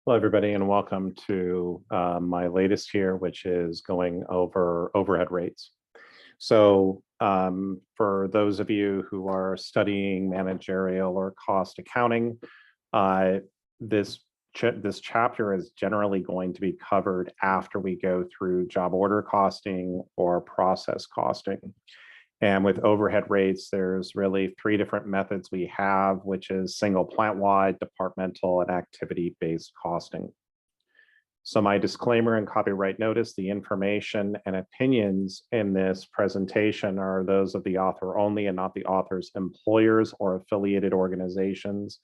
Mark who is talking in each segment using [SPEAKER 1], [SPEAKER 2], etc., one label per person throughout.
[SPEAKER 1] Hello, everybody, and welcome to my latest here, which is going over overhead rates. So for those of you who are studying managerial or cost accounting, uh, this, this chapter is generally going to be covered after we go through job order costing or process costing. And with overhead rates, there's really three different methods we have, which is single plant-wide, departmental, and activity-based costing. So my disclaimer and copyright notice, the information and opinions in this presentation are those of the author only and not the author's employers or affiliated organizations,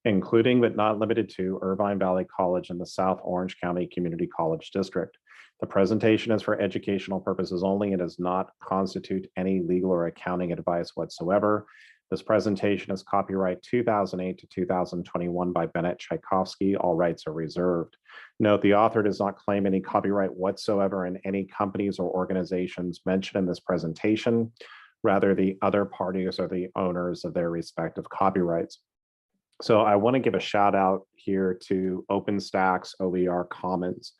[SPEAKER 1] including but not limited to Irvine Valley College and the South Orange County Community College District. The presentation is for educational purposes only and does not constitute any legal or accounting advice whatsoever. This presentation is copyright 2008 to 2021 by Bennett Tchaikovsky. All rights are reserved. Note, the author does not claim any copyright whatsoever in any companies or organizations mentioned in this presentation. Rather, the other parties are the owners of their respective copyrights. So I want to give a shout out here to OpenStax OER Commons.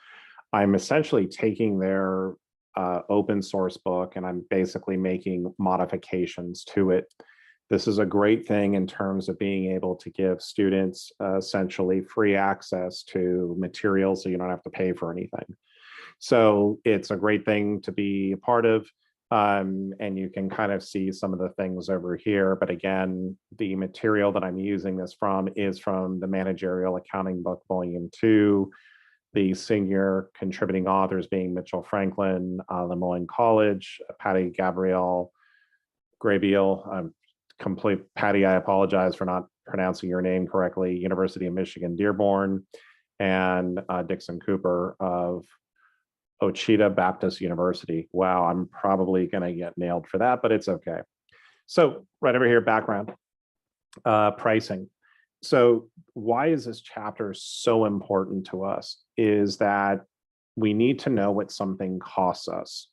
[SPEAKER 1] I'm essentially taking their open source book and I'm basically making modifications to it. This is a great thing in terms of being able to give students essentially free access to materials so you don't have to pay for anything. So it's a great thing to be a part of. And you can kind of see some of the things over here. But again, the material that I'm using this from is from the Managerial Accounting Book, Volume 2. The senior contributing authors being Mitchell Franklin, Lemoyne College, Patty Gabrielle Grabiel, Patty, I apologize for not pronouncing your name correctly, University of Michigan, Dearborn, and Dixon Cooper of Ouachita Baptist University. Wow, I'm probably going to get nailed for that, but it's okay. So right over here, background, pricing. So why is this chapter so important to us is that we need to know what something costs us.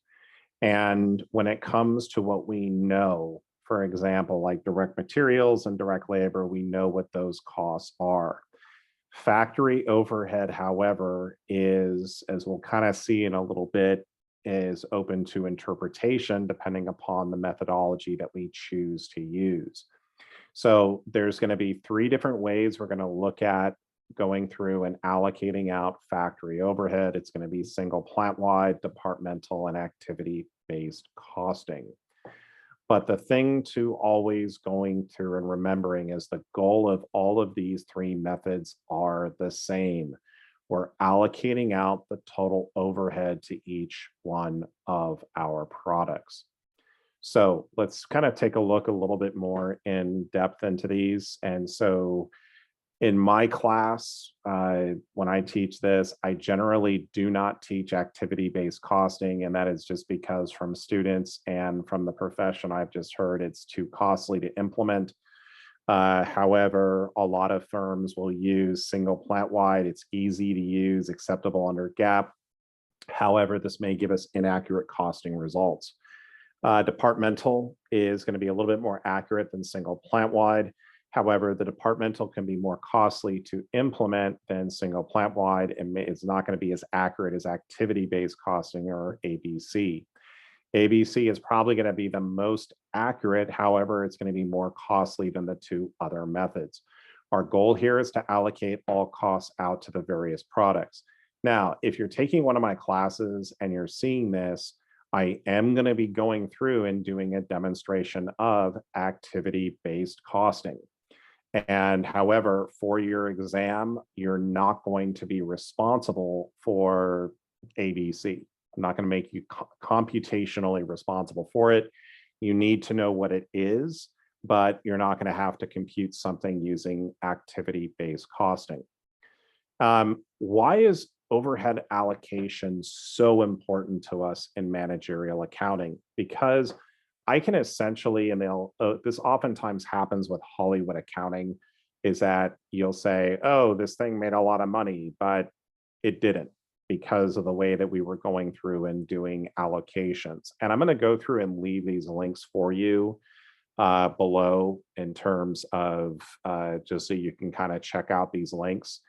[SPEAKER 1] And when it comes to what we know, for example, like direct materials and direct labor, we know what those costs are. Factory overhead, however, is, as we'll kind of see in a little bit, is open to interpretation depending upon the methodology that we choose to use. So there's going to be three different ways we're going to look at going through and allocating out factory overhead. It's going to be single plant-wide, departmental, and activity-based costing. But the thing to always going through and remembering is the goal of all of these three methods are the same. We're allocating out the total overhead to each one of our products. So let's kind of take a look a little bit more in depth into these. And so in my class, when I teach this, I generally do not teach activity-based costing, and that is just because from students and from the profession, I've just heard it's too costly to implement. However, a lot of firms will use single plant-wide. It's easy to use, acceptable under GAAP. However, this may give us inaccurate costing results. Departmental is going to be a little bit more accurate than single plant-wide. However, the departmental can be more costly to implement than single plant-wide, and it's not going to be as accurate as activity-based costing or ABC. ABC is probably going to be the most accurate. However, it's going to be more costly than the two other methods. Our goal here is to allocate all costs out to the various products. Now, if you're taking one of my classes and you're seeing this, I am going to be going through and doing a demonstration of activity-based costing. And however, for your exam, you're not going to be responsible for ABC. I'm not going to make you computationally responsible for it. You need to know what it is, but you're not going to have to compute something using activity-based costing. Why is overhead allocation so important to us in managerial accounting? Because I can essentially, and this oftentimes happens with Hollywood accounting, is that you'll say, oh, this thing made a lot of money, but it didn't because of the way that we were going through and doing allocations. And I'm going to go through and leave these links for you below in terms of just so you can kind of check out these links.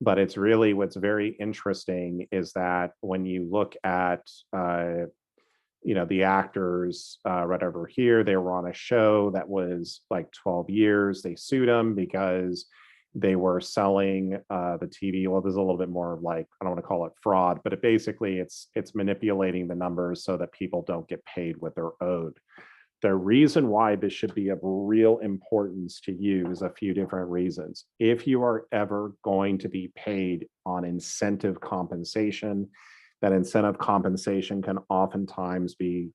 [SPEAKER 1] But it's really what's very interesting is that when you look at the actors right over here, they were on a show that was like 12 years. They sued them because they were selling the TV. Well, there's a little bit more like, I don't want to call it fraud, but basically it's manipulating the numbers so that people don't get paid what they're owed. The reason why this should be of real importance to you is a few different reasons. If you are ever going to be paid on incentive compensation, that incentive compensation can oftentimes be,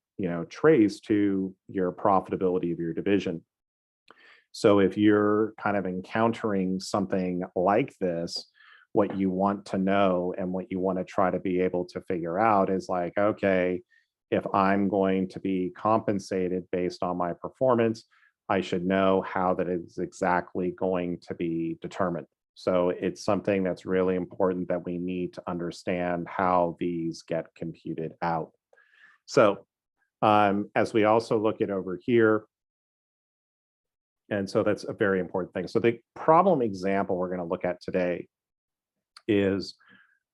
[SPEAKER 1] traced to your profitability of your division. So if you're kind of encountering something like this, what you want to know and what you want to try to be able to figure out is like, okay, if I'm going to be compensated based on my performance, I should know how that is exactly going to be determined. So it's something that's really important that we need to understand how these get computed out. So as we also look at over here, and so that's a very important thing. So the problem example we're going to look at today is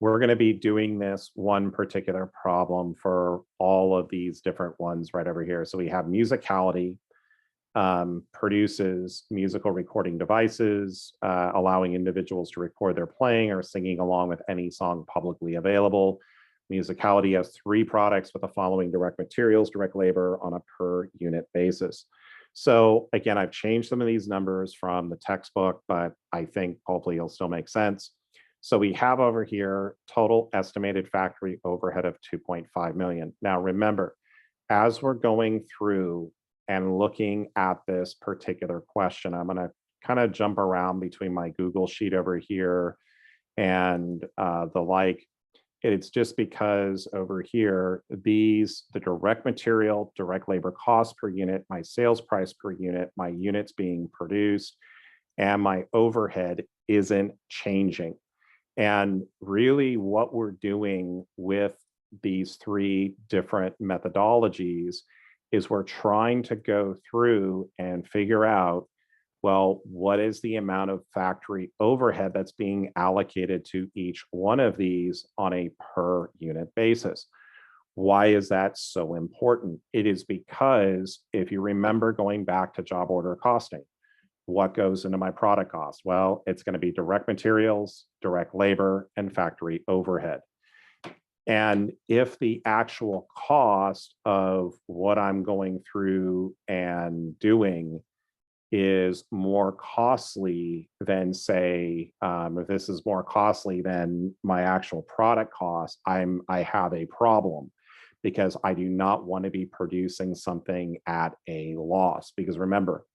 [SPEAKER 1] we're going to be doing this one particular problem for all of these different ones right over here. So we have musicality, produces musical recording devices, allowing individuals to record their playing or singing along with any song publicly available. Musicality has 3 products with the following direct materials, direct labor on a per unit basis. So again, I've changed some of these numbers from the textbook, but I think hopefully it'll still make sense. So we have over here total estimated factory overhead of 2.5 million. Now remember, as we're going through and looking at this particular question, I'm going to kind of jump around between my Google sheet over here and the like. It's just because over here, the direct material, direct labor cost per unit, my sales price per unit, my units being produced, and my overhead isn't changing. And really what we're doing with these 3 different methodologies is we're trying to go through and figure out, well, what is the amount of factory overhead that's being allocated to each one of these on a per unit basis? Why is that so important? It is because if you remember going back to job order costing, what goes into my product cost? Well, it's going to be direct materials, direct labor, and factory overhead. And if the actual cost of what I'm going through and doing is more costly than, say, if this is more costly than my actual product cost, I have a problem, because I do not want to be producing something at a loss. Because remember,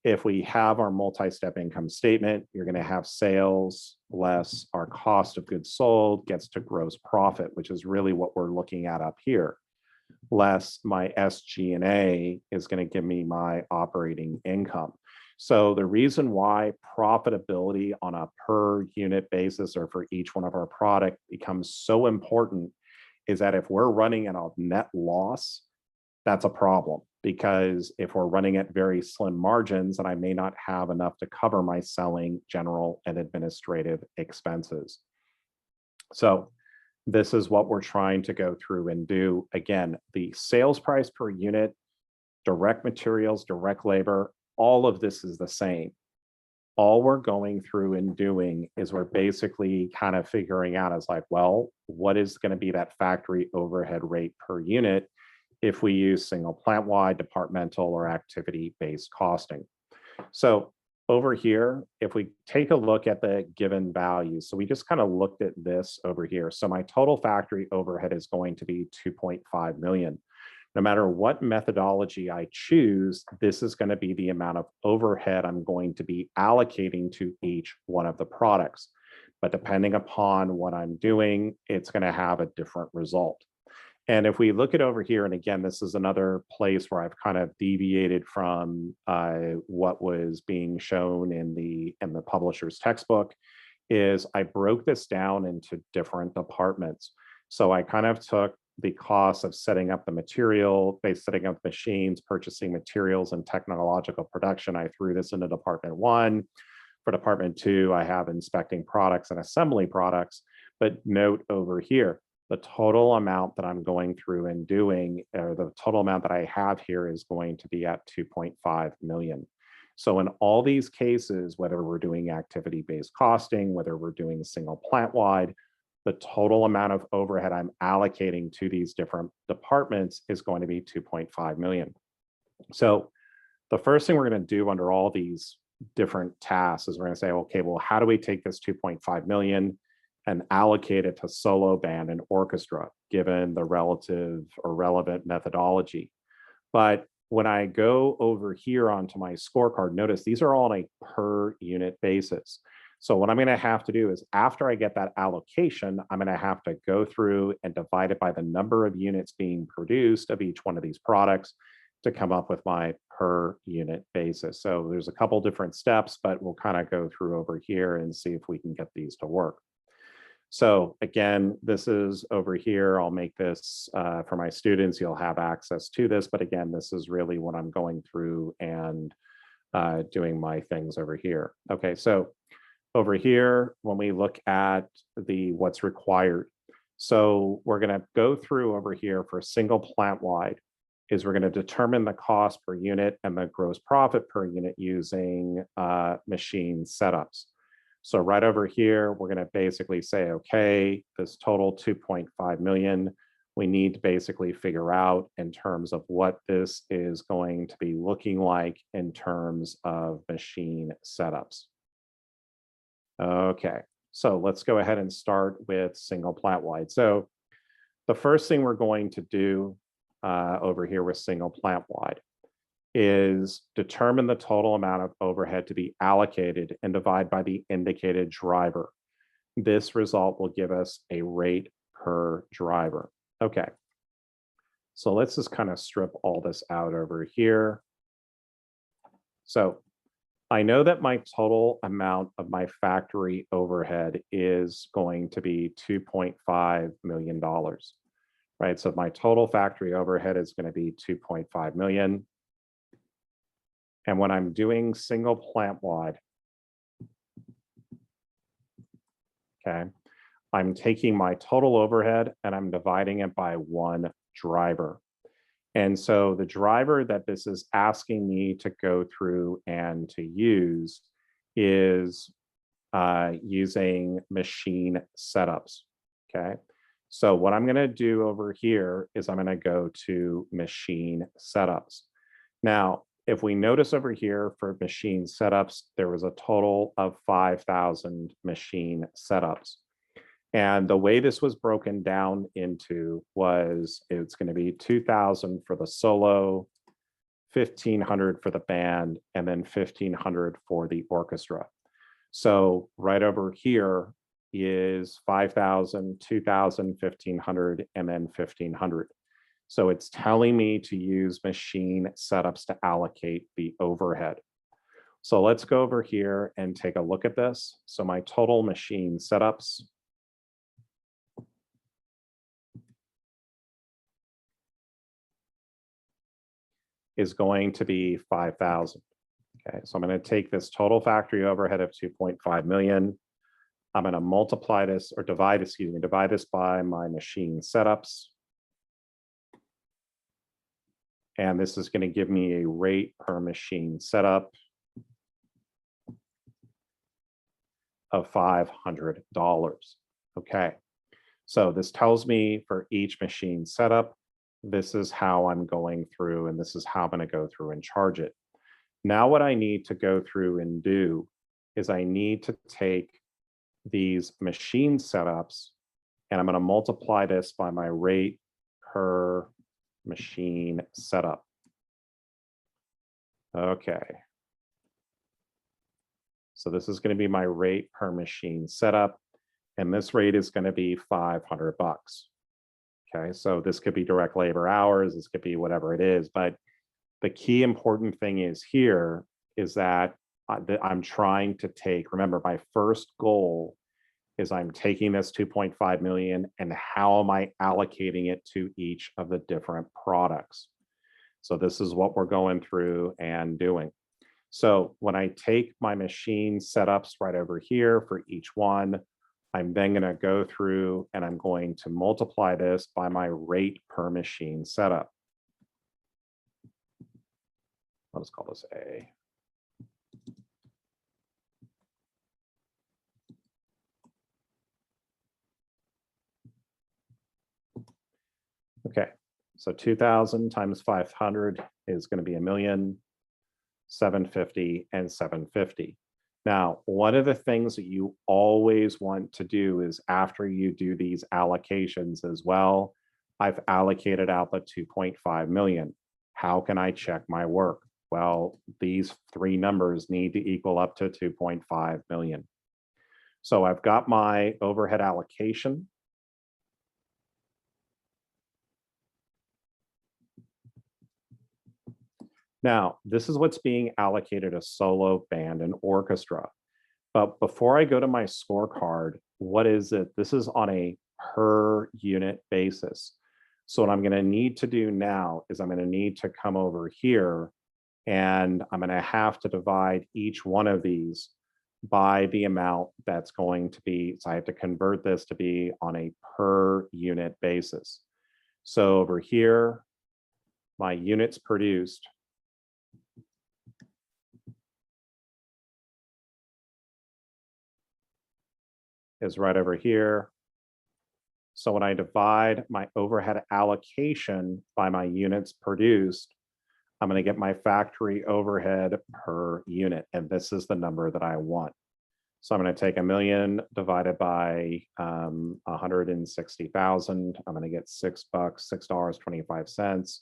[SPEAKER 1] if we have our multi-step income statement, you're going to have sales less our cost of goods sold gets to gross profit, which is really what we're looking at up here. Less my SG&A is going to give me my operating income. So the reason why profitability on a per unit basis or for each one of our product becomes so important is that if we're running at a net loss, that's a problem, because if we're running at very slim margins, then I may not have enough to cover my selling, general, and administrative expenses. So this is what we're trying to go through and do. Again, the sales price per unit, direct materials, direct labor, all of this is the same. All we're going through and doing is we're basically kind of figuring out is like, well, what is going to be that factory overhead rate per unit if we use single plant-wide, departmental, or activity-based costing? So over here, if we take a look at the given values, so we just kind of looked at this over here. So my total factory overhead is going to be 2.5 million. No matter what methodology I choose, this is going to be the amount of overhead I'm going to be allocating to each one of the products. But depending upon what I'm doing, it's going to have a different result. And if we look at over here, and again, this is another place where I've kind of deviated from what was being shown in the publisher's textbook, is I broke this down into different departments. So I kind of took the cost of setting up the material, setting up machines, purchasing materials, and technological production. I threw this into Department 1. For Department 2, I have inspecting products and assembly products, but note over here, the total amount that I'm going through and doing, or the total amount that I have here is going to be at 2.5 million. So in all these cases, whether we're doing activity-based costing, whether we're doing single plant-wide, the total amount of overhead I'm allocating to these different departments is going to be 2.5 million. So the first thing we're going to do under all these different tasks is we're going to say, okay, well, how do we take this 2.5 million and allocate it to solo, band, and orchestra, given the relative or relevant methodology? But when I go over here onto my scorecard, notice these are all on a per unit basis. So what I'm going to have to do is after I get that allocation, I'm going to have to go through and divide it by the number of units being produced of each one of these products to come up with my per unit basis. So there's a couple different steps, but we'll kind of go through over here and see if we can get these to work. So again, this is over here. I'll make this for my students. You'll have access to this. But again, this is really what I'm going through and doing my things over here. Okay, so over here, when we look at the what's required. So we're going to go through over here for single plant wide is we're going to determine the cost per unit and the gross profit per unit using machine setups. So right over here, we're going to basically say, okay, this total 2.5 million, we need to basically figure out in terms of what this is going to be looking like in terms of machine setups. Okay, so let's go ahead and start with single plant wide. So the first thing we're going to do over here with single plant wide is determine the total amount of overhead to be allocated and divide by the indicated driver. This result will give us a rate per driver. Okay, so let's just kind of strip all this out over here. So I know that my total amount of my factory overhead is going to be $2.5 million, right? So my total factory overhead is going to be 2.5 million. And when I'm doing single plant wide, okay, I'm taking my total overhead and I'm dividing it by one driver. And so the driver that this is asking me to go through and to use is using machine setups, okay? So what I'm gonna do over here is I'm gonna go to machine setups. Now, if we notice over here for machine setups, there was a total of 5,000 machine setups. And the way this was broken down into was it's going to be 2,000 for the solo, 1,500 for the band, and then 1,500 for the orchestra. So right over here is 5,000, 2,000, 1,500, and then 1,500. So it's telling me to use machine setups to allocate the overhead. So let's go over here and take a look at this. So my total machine setups is going to be 5,000. Okay, so I'm going to take this total factory overhead of 2.5 million. I'm going to multiply this or divide this by my machine setups. And this is going to give me a rate per machine setup of $500. Okay, so this tells me for each machine setup, this is how I'm going through and this is how I'm going to go through and charge it. Now what I need to go through and do is I need to take these machine setups and I'm going to multiply this by my rate per machine setup. Okay. So this is going to be my rate per machine setup, and this rate is going to be $500. Okay, so this could be direct labor hours, this could be whatever it is, but the key important thing is here is that I'm trying to take, remember, my first goal is I'm taking this 2.5 million and how am I allocating it to each of the different products. So this is what we're going through and doing. So when I take my machine setups right over here for each one, I'm then going to go through and I'm going to multiply this by my rate per machine setup. Let's call this A. Okay, so 2,000 times 500 is going to be 1,000,000, 750, and 750. Now, one of the things that you always want to do is after you do these allocations as well, I've allocated out the 2.5 million. How can I check my work? Well, these three numbers need to equal up to 2.5 million. So I've got my overhead allocation. Now, this is what's being allocated a solo band and orchestra. But before I go to my scorecard, what is it? This is on a per unit basis. So what I'm going to need to do now is I'm going to need to come over here and I'm going to have to divide each one of these by the amount that's going to be. So I have to convert this to be on a per unit basis. So over here, my units produced is right over here. So when I divide my overhead allocation by my units produced, I'm going to get my factory overhead per unit. And this is the number that I want. So I'm going to take 1,000,000 divided by 160,000. I'm going to get $6, $6.25,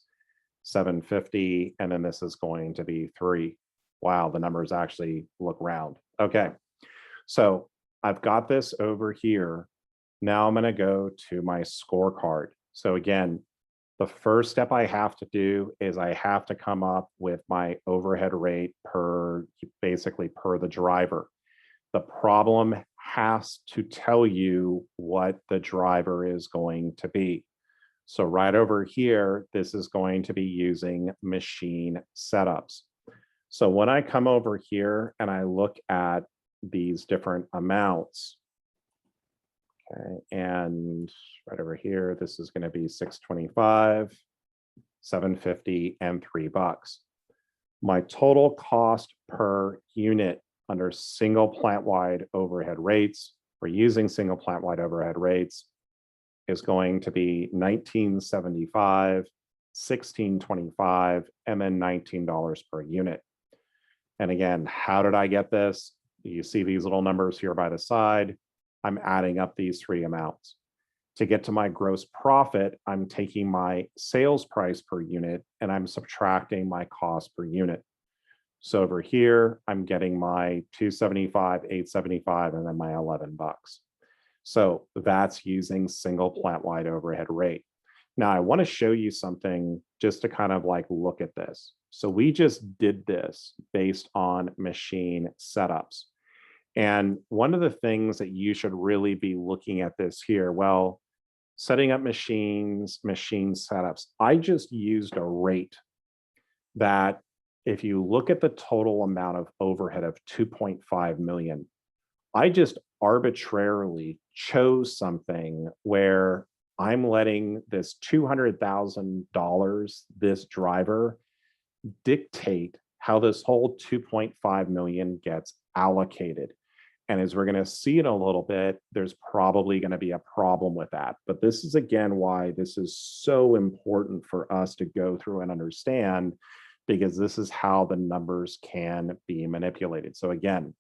[SPEAKER 1] 750, and then this is going to be 3. Wow, the numbers actually look round. Okay, so I've got this over here. Now I'm going to go to my scorecard. So again, the first step I have to do is I have to come up with my overhead rate per, basically per the driver. The problem has to tell you what the driver is going to be. So right over here, this is going to be using machine setups. So when I come over here and I look at these different amounts, okay, and right over here, this is going to be 625, 750, and $3. My total cost per unit under single plant-wide overhead rates, or using single plant-wide overhead rates, is going to be $19.75, $16.25, and then $19 per unit. And again, how did I get this? You see these little numbers here by the side. I'm adding up these three amounts. To get to my gross profit, I'm taking my sales price per unit and I'm subtracting my cost per unit. So over here, I'm getting my 275, 875, and then my $11. So that's using single plant-wide overhead rate. Now I want to show you something just to kind of like look at this. So we just did this based on machine setups. And one of the things that you should really be looking at this here, well, setting up machines, machine setups, I just used a rate that if you look at the total amount of overhead of 2.5 million, I just arbitrarily chose something where I'm letting this $200,000, this driver, dictate how this whole 2.5 million gets allocated. And as we're going to see in a little bit, there's probably going to be a problem with that. But this is again why this is so important for us to go through and understand, because this is how the numbers can be manipulated. So again,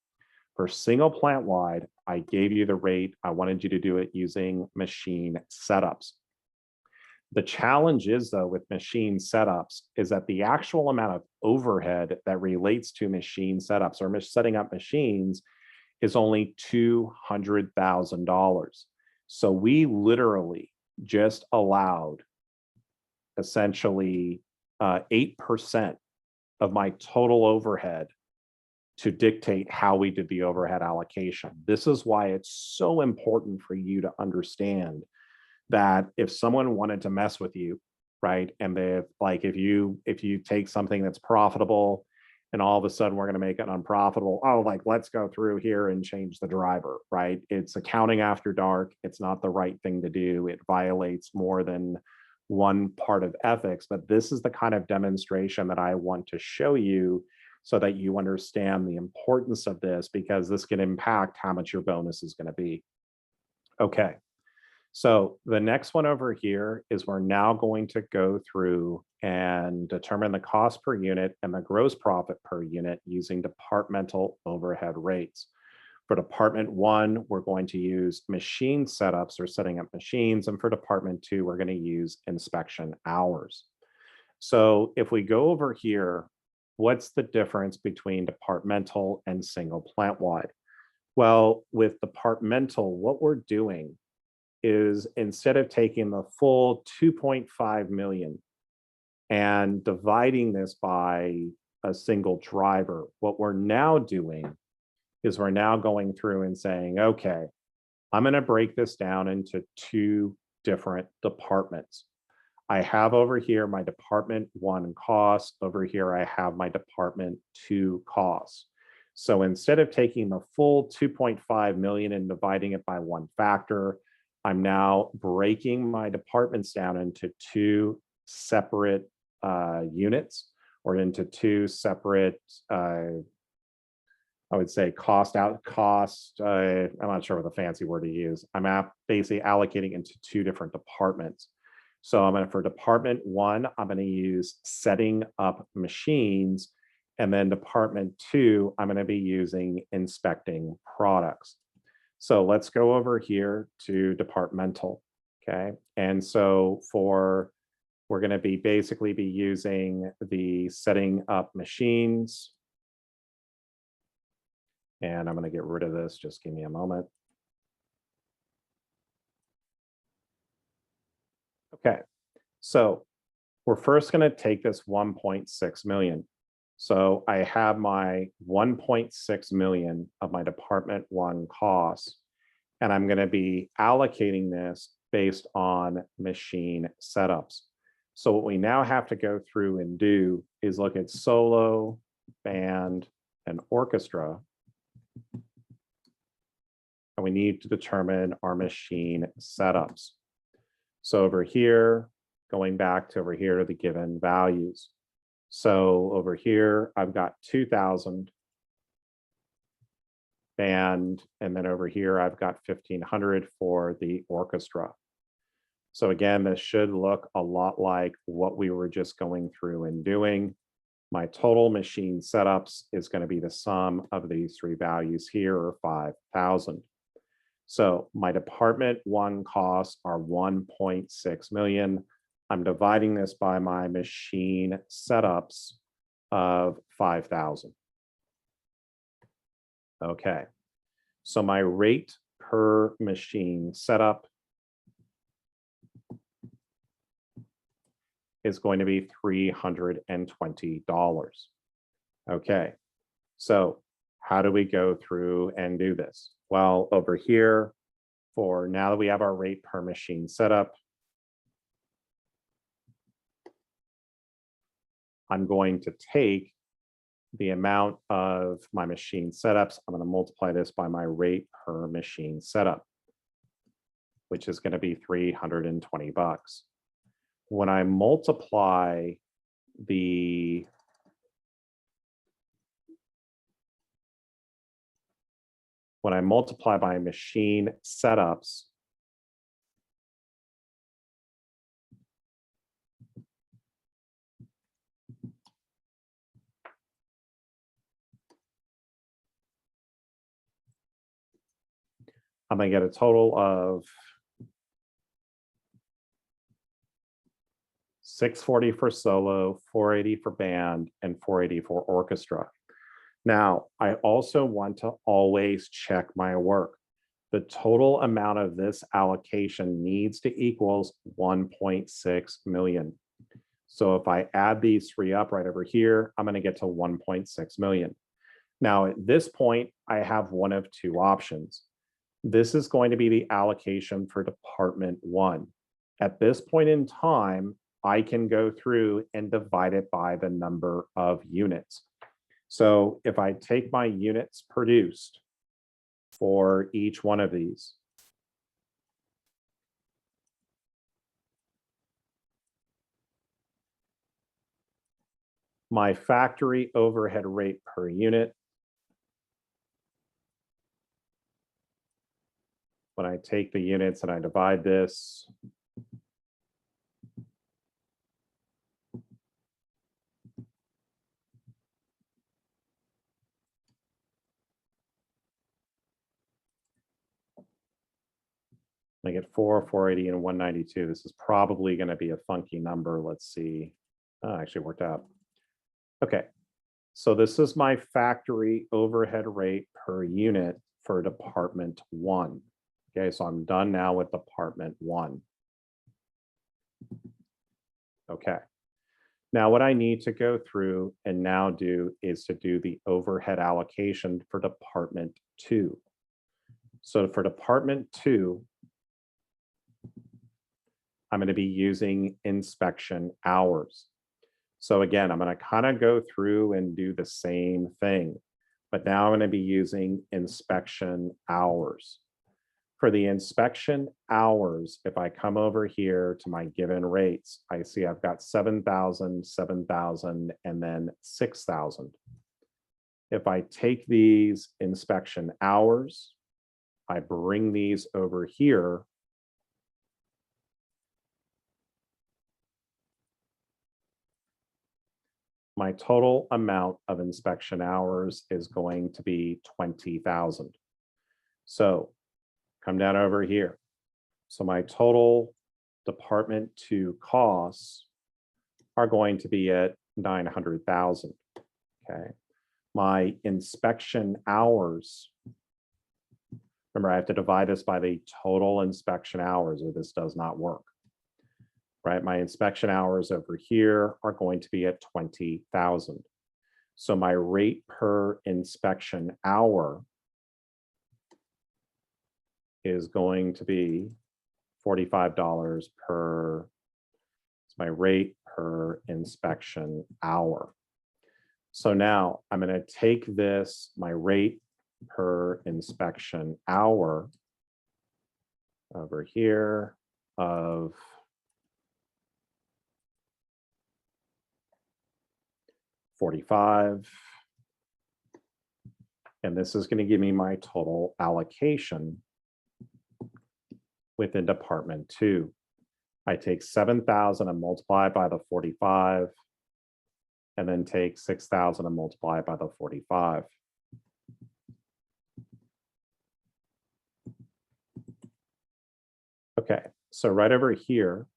[SPEAKER 1] for single plant wide, I gave you the rate. I wanted you to do it using machine setups. The challenge is, though, with machine setups is that the actual amount of overhead that relates to machine setups or setting up machines is only $200,000. So we literally just allowed essentially 8% of my total overhead to dictate how we did the overhead allocation. This is why it's so important for you to understand that if someone wanted to mess with you, right, and they like if you take something that's profitable and all of a sudden we're going to make it unprofitable. Oh, like let's go through here and change the driver, right? It's accounting after dark. It's not the right thing to do. It violates more than one part of ethics, but this is the kind of demonstration that I want to show you so that you understand the importance of this, because this can impact how much your bonus is going to be. Okay, so the next one over here is we're now going to go through and determine the cost per unit and the gross profit per unit using departmental overhead rates. For department 1, we're going to use machine setups or setting up machines. And for department 2, we're going to use inspection hours. So if we go over here, what's the difference between departmental and single plant wide? Well, with departmental, what we're doing is instead of taking the full 2.5 million and dividing this by a single driver, what we're now doing is we're now going through and saying, okay, I'm going to break this down into 2 different departments. I have over here my department 1 cost. Over here, I have my department 2 costs. So instead of taking the full 2.5 million and dividing it by 1 factor, I'm now breaking my departments down into 2 separate units, or into 2 separate, I would say I'm not sure what the fancy word to use. I'm basically allocating into 2 different departments. So for department 1, I'm going to use setting up machines. And then department 2, I'm going to be using inspecting products. So let's go over here to departmental, okay? And so we're going to be basically using the setting up machines. And I'm going to get rid of this. Just give me a moment. Okay, so we're first going to take this 1.6 million. So I have my 1.6 million of my department 1 costs, and I'm going to be allocating this based on machine setups. So what we now have to go through and do is look at solo, band, and orchestra. And we need to determine our machine setups. So over here, going back to over here to the given values. So over here, I've got 2,000 band, and then over here, I've got 1,500 for the orchestra. So again, this should look a lot like what we were just going through and doing. My total machine setups is going to be the sum of these 3 values here, or 5,000. So my department 1 costs are 1.6 million. I'm dividing this by my machine setups of 5,000. Okay, so my rate per machine setup is going to be $320. Okay, so how do we go through and do this? Well, over here, for now that we have our rate per machine setup, I'm going to take the amount of my machine setups. I'm going to multiply this by my rate per machine setup, which is going to be $320. When I multiply by machine setups, I'm going to get a total of 640 for solo, 480 for band, and 480 for orchestra. Now, I also want to always check my work. The total amount of this allocation needs to equals 1.6 million. So if I add these 3 up right over here, I'm going to get to 1.6 million. Now, at this point, I have one of 2 options. This is going to be the allocation for department 1. At this point in time, I can go through and divide it by the number of units. So if I take my units produced for each one of these, my factory overhead rate per unit, when I take the units and I divide this, I get 4, 480, and 192. This is probably going to be a funky number. Let's see. Oh, actually worked out. Okay. So this is my factory overhead rate per unit for department 1. Okay, so I'm done now with department 1. Okay. Now what I need to go through and now do is to do the overhead allocation for department 2. So for department 2, I'm going to be using inspection hours. So again, I'm going to kind of go through and do the same thing, but now I'm going to be using inspection hours. For the inspection hours, if I come over here to my given rates, I see I've got 7,000, 7,000, and then 6,000. If I take these inspection hours, I bring these over here, my total amount of inspection hours is going to be 20,000. So come down over here. So my total department 2 costs are going to be at 900,000. Okay. My inspection hours, remember I have to divide this by the total inspection hours or this does not work. Right? My inspection hours over here are going to be at 20,000. So my rate per inspection hour is going to be $45 per, it's my rate per inspection hour. So now I'm going to take this, my rate per inspection hour over here of $45. And this is going to give me my total allocation within department 2. I take 7,000 and multiply by the 45, and then take 6,000 and multiply by the 45. Okay, so right over here,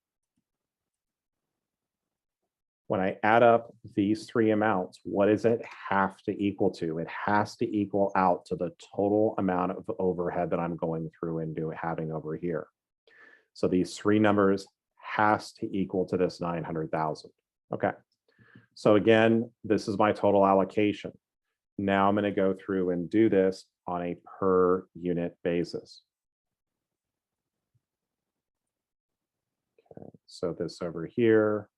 [SPEAKER 1] when I add up these 3 amounts, what does it have to equal to? It has to equal out to the total amount of overhead that I'm going through and having over here. So these 3 numbers has to equal to this 900,000. Okay. So again, this is my total allocation. Now I'm going to go through and do this on a per unit basis. Okay. So this over here.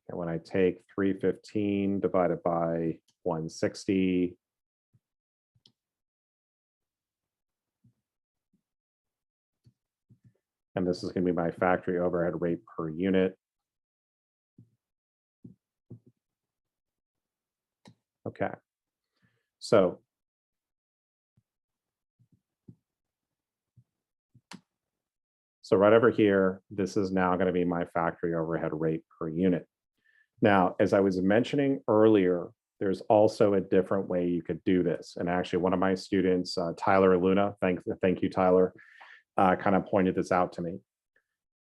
[SPEAKER 1] And when I take 315 divided by 160, and this is going to be my factory overhead rate per unit. Okay. So right over here, this is now going to be my factory overhead rate per unit. Now, as I was mentioning earlier, there's also a different way you could do this. And actually, one of my students, Tyler Luna, thank you, Tyler, kind of pointed this out to me.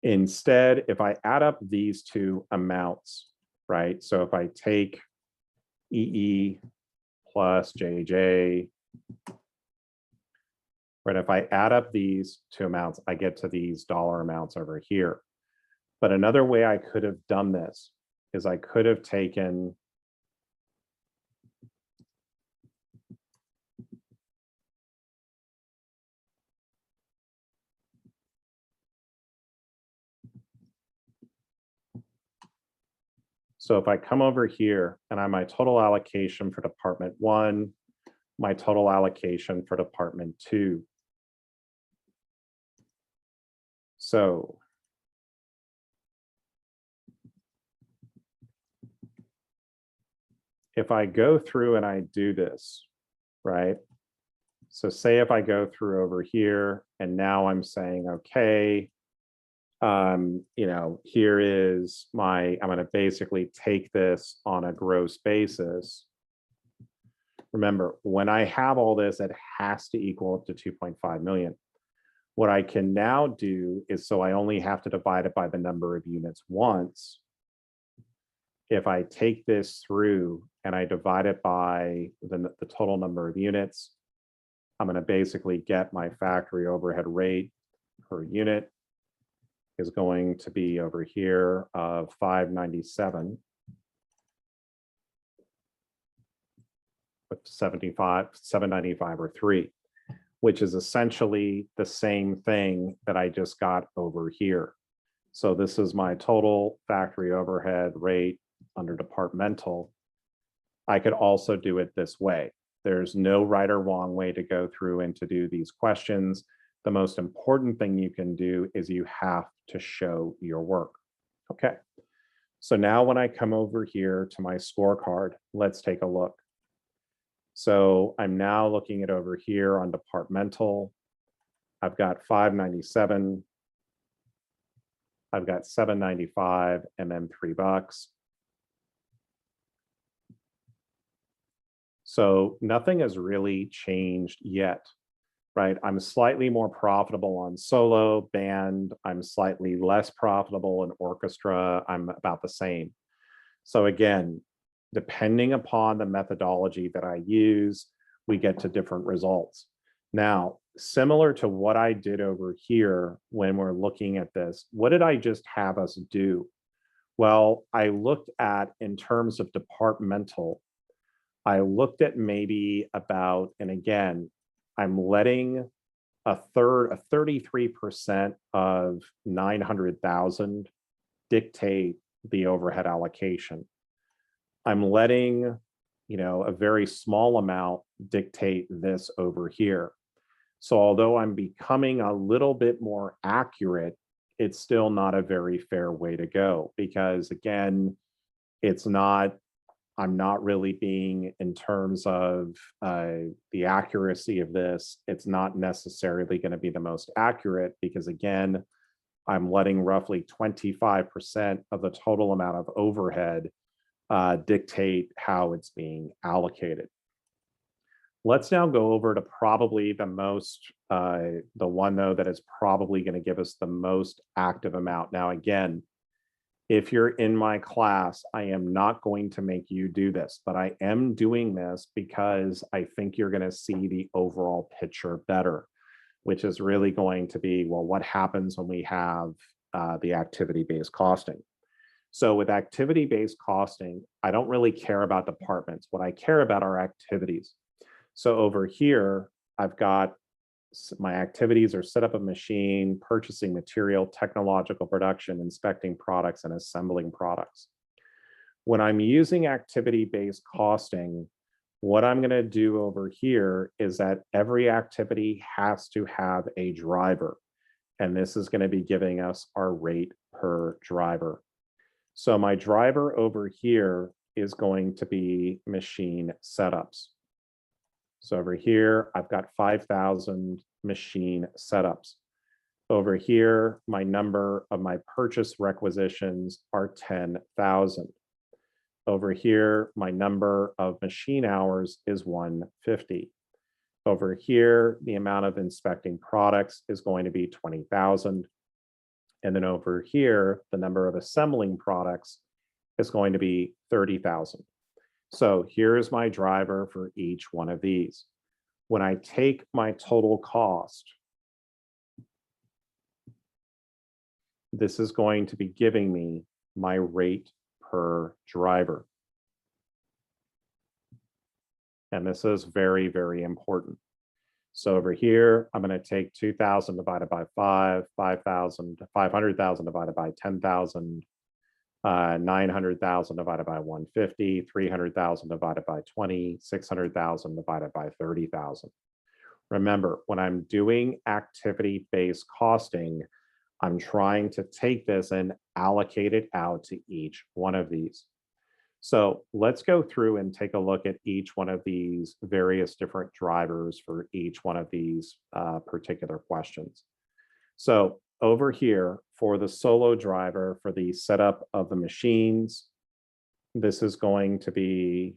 [SPEAKER 1] Instead, if I add up these 2 amounts, right? So if I take EE plus JJ, right? If I add up these 2 amounts, I get to these dollar amounts over here. But another way I could have done this is I could have taken So if I come over here and my total allocation for Department 1, my total allocation for Department 2. So if I go through and I do this, right? So say if I go through over here and now I'm saying, okay, here is I'm going to basically take this on a gross basis. Remember, when I have all this, it has to equal up to 2.5 million. What I can now do is, so I only have to divide it by the number of units once. If I take this through and I divide it by the total number of units, I'm going to basically get my factory overhead rate per unit is going to be over here of 597 with 795 or 3, which is essentially the same thing that I just got over here. So this is my total factory overhead rate under departmental. I could also do it this way. There's no right or wrong way to go through and to do these questions. The most important thing you can do is you have to show your work. Okay, so now when I come over here to my scorecard, let's take a look. So I'm now looking at over here on departmental. I've got 597. I've got 795 and then $3. So nothing has really changed yet, right? I'm slightly more profitable on solo, band. I'm slightly less profitable in orchestra. I'm about the same. So again, depending upon the methodology that I use, we get to different results. Now, similar to what I did over here when we're looking at this, what did I just have us do? Well, I looked at, in terms of departmental, I looked at maybe about, and again, I'm letting a 33% of 900,000 dictate the overhead allocation. I'm letting, a very small amount dictate this over here. So although I'm becoming a little bit more accurate, it's still not a very fair way to go, because again, I'm not really being, in terms of the accuracy of this, it's not necessarily going to be the most accurate, because again, I'm letting roughly 25% of the total amount of overhead dictate how it's being allocated. Let's now go over to probably the one though that is probably going to give us the most active amount. Now, again, if you're in my class, I am not going to make you do this, but I am doing this because I think you're going to see the overall picture better, which is really going to be, well, what happens when we have the activity-based costing? So with activity-based costing, I don't really care about departments. What I care about are activities. So over here, I've got my activities are set up a machine, purchasing material, technological production, inspecting products, and assembling products. When I'm using activity-based costing, what I'm going to do over here is that every activity has to have a driver, and this is going to be giving us our rate per driver. So my driver over here is going to be machine setups. So over here, I've got 5,000 machine setups. Over here, my number of my purchase requisitions are 10,000. Over here, my number of machine hours is 150. Over here, the amount of inspecting products is going to be 20,000. And then over here, the number of assembling products is going to be 30,000. So here's my driver for each one of these. When I take my total cost, this is going to be giving me my rate per driver. And this is very, very important. So over here, I'm going to take 2,000 divided by 5, 5,000, 500,000 divided by 10,000, 900,000 divided by 150, 300,000 divided by 20, 600,000 divided by 30,000. Remember, when I'm doing activity-based costing, I'm trying to take this and allocate it out to each one of these. So let's go through and take a look at each one of these various different drivers for each one of these particular questions. So over here for the solo driver for the setup of the machines, this is going to be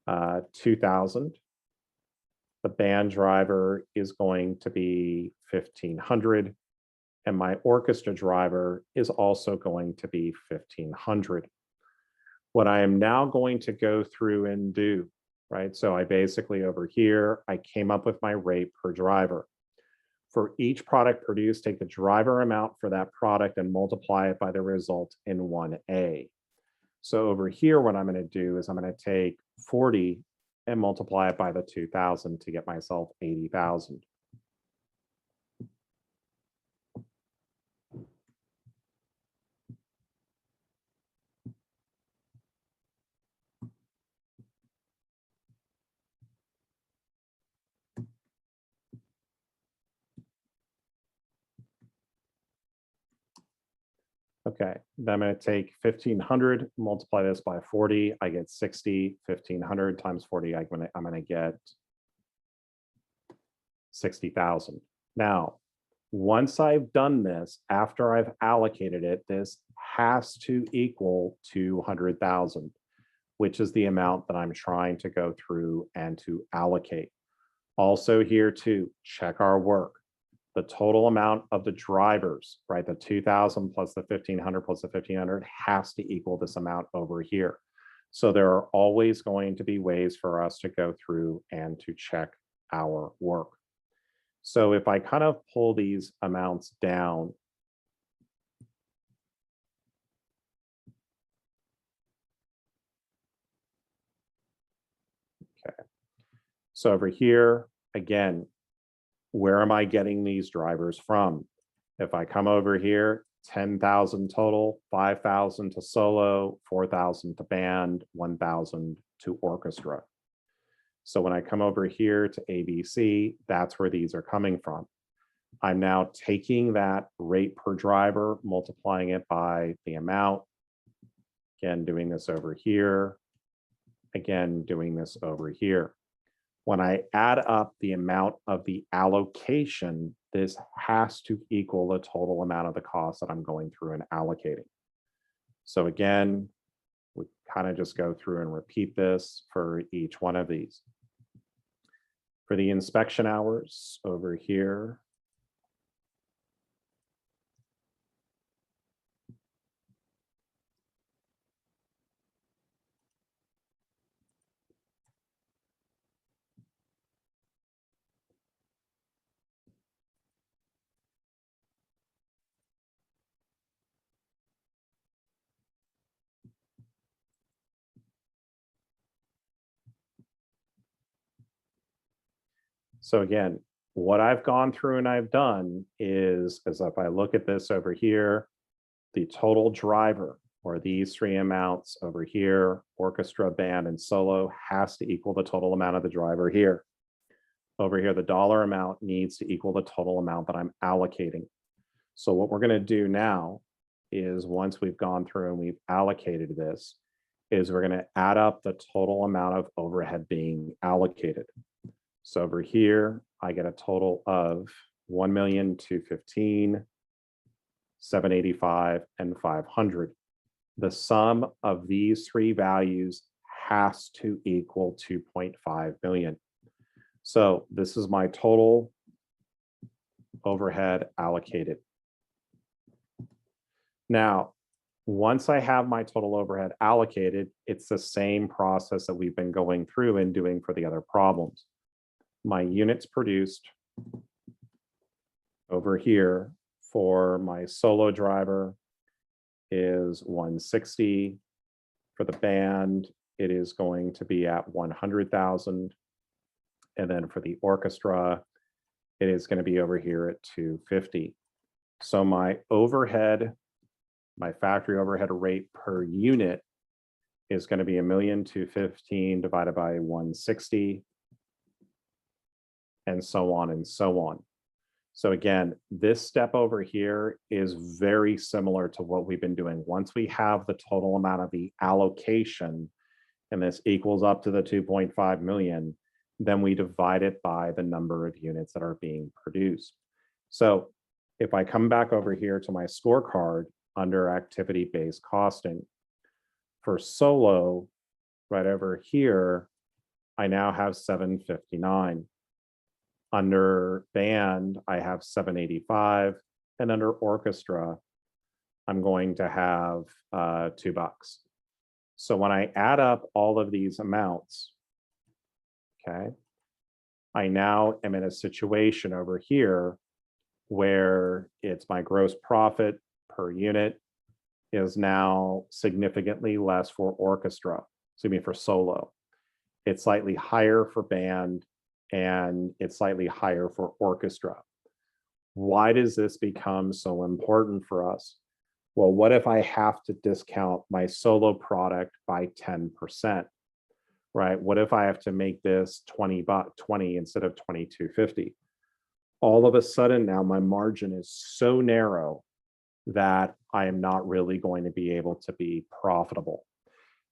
[SPEAKER 1] 2,000. The band driver is going to be 1,500. And my orchestra driver is also going to be 1,500. What I am now going to go through and do, right? So I basically over here, I came up with my rate per driver. For each product produced, take the driver amount for that product and multiply it by the result in 1A. So over here, what I'm going to do is I'm going to take 40 and multiply it by the 2,000 to get myself 80,000. Okay, then I'm going to take 1,500, multiply this by 40, I get 60. 1,500 times 40, I'm going to get 60,000. Now, once I've done this, after I've allocated it, this has to equal 200,000, which is the amount that I'm trying to go through and to allocate. Also here too, check our work. The total amount of the drivers, right? The 2,000 plus the 1,500 plus the 1,500 has to equal this amount over here. So there are always going to be ways for us to go through and to check our work. So if I kind of pull these amounts down, okay. So over here, again, where am I getting these drivers from? If I come over here, 10,000 total, 5,000 to solo, 4,000 to band, 1,000 to orchestra. So when I come over here to ABC, that's where these are coming from. I'm now taking that rate per driver, multiplying it by the amount. Again, doing this over here. Again, doing this over here. When I add up the amount of the allocation, this has to equal the total amount of the cost that I'm going through and allocating. So again, we kind of just go through and repeat this for each one of these. For the inspection hours over here, so again, what I've gone through and I've done is, as if I look at this over here, the total driver, or these three amounts over here, orchestra, band, and solo, has to equal the total amount of the driver here. Over here, the dollar amount needs to equal the total amount that I'm allocating. So what we're going to do now is, once we've gone through and we've allocated this, is we're going to add up the total amount of overhead being allocated. So over here, I get a total of 1,215,000, 785, and 500. The sum of these three values has to equal 2.5 million. So this is my total overhead allocated. Now, once I have my total overhead allocated, it's the same process that we've been going through and doing for the other problems. My units produced over here for my solo driver is 160. For the band, it is going to be at 100,000. And then for the orchestra, it is going to be over here at 250. So my overhead my factory overhead rate per unit is going to be 1,215,000 divided by 160, and so on and so on. So again, this step over here is very similar to what we've been doing. Once we have the total amount of the allocation, and this equals up to the 2.5 million, then we divide it by the number of units that are being produced. So if I come back over here to my scorecard under activity-based costing, for solo, right over here, I now have 759. Under band, I have 785, and under orchestra, I'm going to have $2. So when I add up all of these amounts, okay, I now am in a situation over here where it's my gross profit per unit is now significantly less for orchestra, excuse me, for solo. It's slightly higher for band, and it's slightly higher for orchestra. Why does this become so important for us? Well, what if I have to discount my solo product by 10%, right? What if I have to make this 20 instead of 22.50? All of a sudden now my margin is so narrow that I am not really going to be able to be profitable.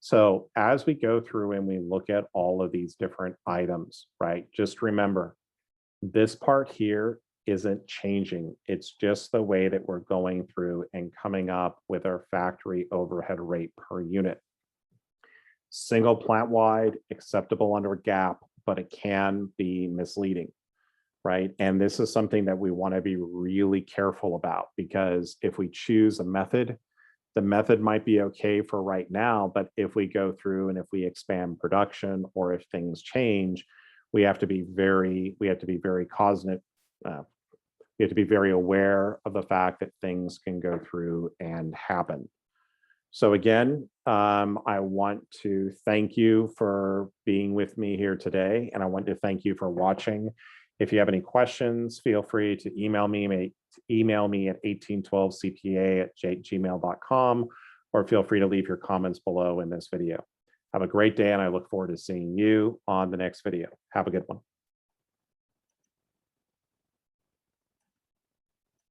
[SPEAKER 1] So as we go through and we look at all of these different items, right, just remember, this part here isn't changing. It's just the way that we're going through and coming up with our factory overhead rate per unit. Single plant wide, acceptable under GAAP, but it can be misleading, right? And this is something that we want to be really careful about, because if we choose a method, the method might be okay for right now, but if we go through and if we expand production or if things change, we have to be very cognizant. We have to be very aware of the fact that things can go through and happen. So again, I want to thank you for being with me here today, and I want to thank you for watching. If you have any questions, feel free to email me at 1812cpa@gmail.com, or feel free to leave your comments below in this video. Have a great day, and I look forward to seeing you on the next video. Have a good one.